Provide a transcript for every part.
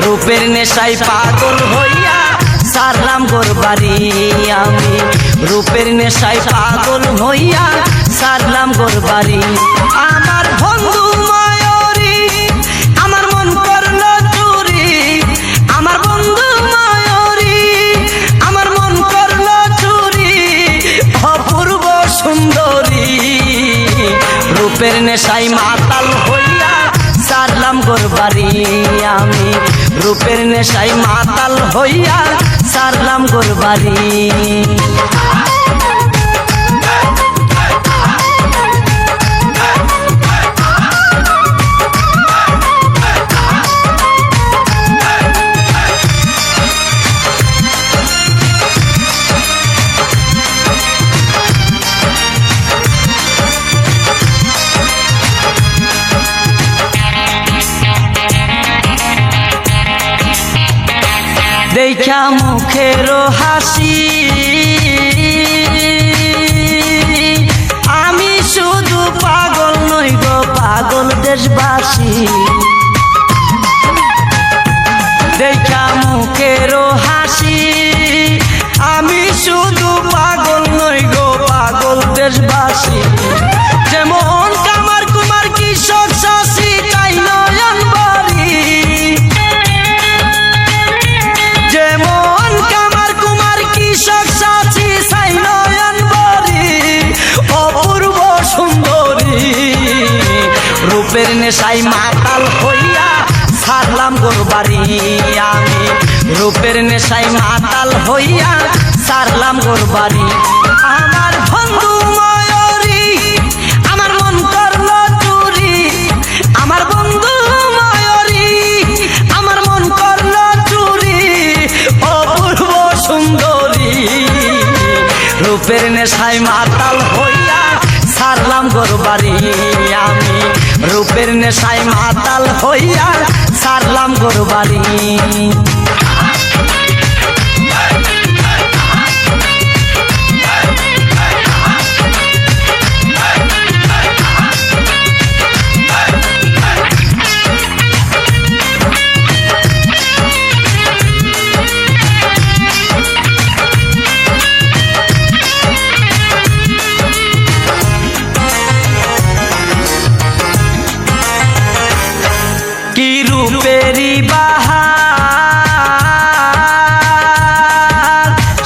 রূপের নেশায় পাগল হইয়া সারলাম গোর বাড়ি আমি, রূপের নেশায় পাগল হইয়া সারলাম গোর বাড়ি। আমার বন্ধু মায়রি আমার মন করলো চুরি, আমার বন্ধু মায়রি আমার মন করলো চুরি, অপূর্ব সুন্দরী রূপের নেশায় মাতাল হইয়া সারলাম গোর বাড়ি আমি, রূপের নেশায় মাতাল হইয়া সারলাম গোর বাড়ি। দেখা মুখের হাসি আমি শুধু পাগল নই গো পাগল দেশবাসী, দেখা মুখের হাসি আমি শুধু পাগল নই গো পাগল দেশবাসী। যেমন কামার কুমার কৃষক চাষি তাই নয়ন বাড়ি, যেমন কামার কুমার কৃষক চাষি তাই নয়ন বাড়ি, অপূর্ব সুন্দরী রূপের নেশায় মাতাল হইয়া সারলাম গোর বাড়ি আমি, রূপের নেশায় মাতাল হইয়া সারলাম গোর বাড়ি। আমার বন্ধু মায়রি আমার মন করলো চুরি, আমার বন্ধু মায়রি আমার মন করলো চুরি, অপূর্ব সুন্দরী রূপের নেশায় মাতাল হইয়া সারলাম গোর বাড়ি আমি, রূপের নেশায় মাতাল হইয়া সারলাম গোর বাড়ি। কি রূপেরি বাহার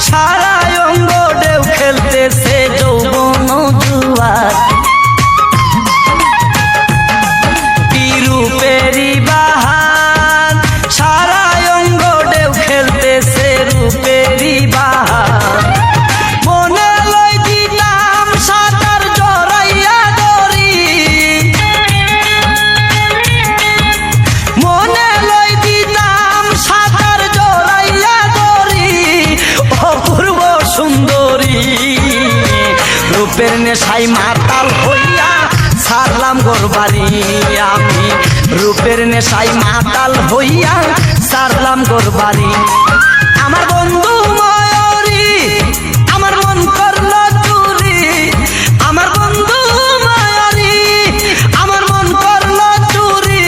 সারা অঙ্গ ঢেউ খেলতেছে যৌবন জুয়ার, কি রূপেরি বাহার সারা অঙ্গ ঢেউ খেলতেছে রূপেরি বাহার। মনে লই দিলাম সাঁতার জড়াইয়া দড়ি, মনে লই দিলাম সাঁতার জড়াইয়া দড়ি, অপূর্ব সুন্দরী রূপের নেশায় মাতাল হইয়া সারলাম গোর বাড়ি আমি, রূপের নেশায় মাতাল হইয়া সারলাম গোর বাড়ি। আমার বন্ধু মায়রি আমার মন করলো চুরি, আমার বন্ধু মায়রি আমার মন করলো চুরি,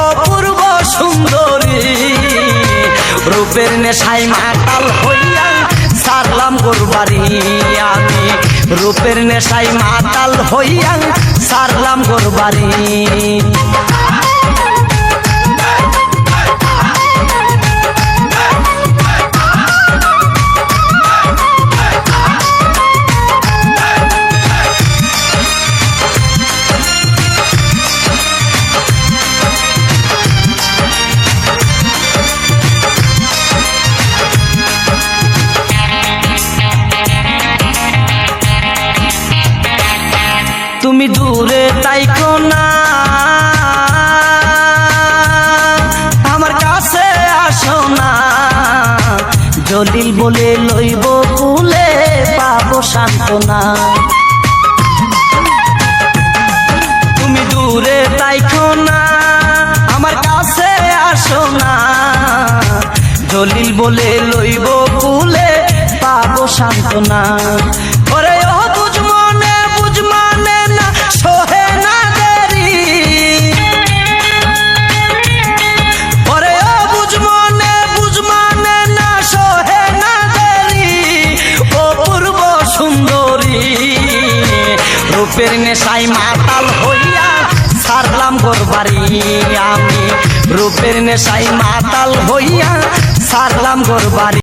অপূর্ব সুন্দরী রূপের নেশায় মাতাল হইয়া সারলাম গোর বাড়ি আমি, রূপের নেশায় মাতাল হইয়া সারলাম গোর বাড়ি। জলিল বলে লইব কুলে পাবো সান্ত্বনা। তুমি দূরে তাইখো না, আমার কাছে আসো না, জলিল বলে লইব কুলে পাবো সান্ত্বনা। ওরে ও বুঝ মানে না সোহে না দেরি, ওরে ও বুঝ মানে না সোহে না দেরি, ও পূর্ব সুন্দরী রূপের নেশায় মাতাল হইয়া ছাড়লাম গোরবাড়ি, আমি রূপের নেশায় মাতাল হইয়া ছাড়লাম গোরবাড়ি।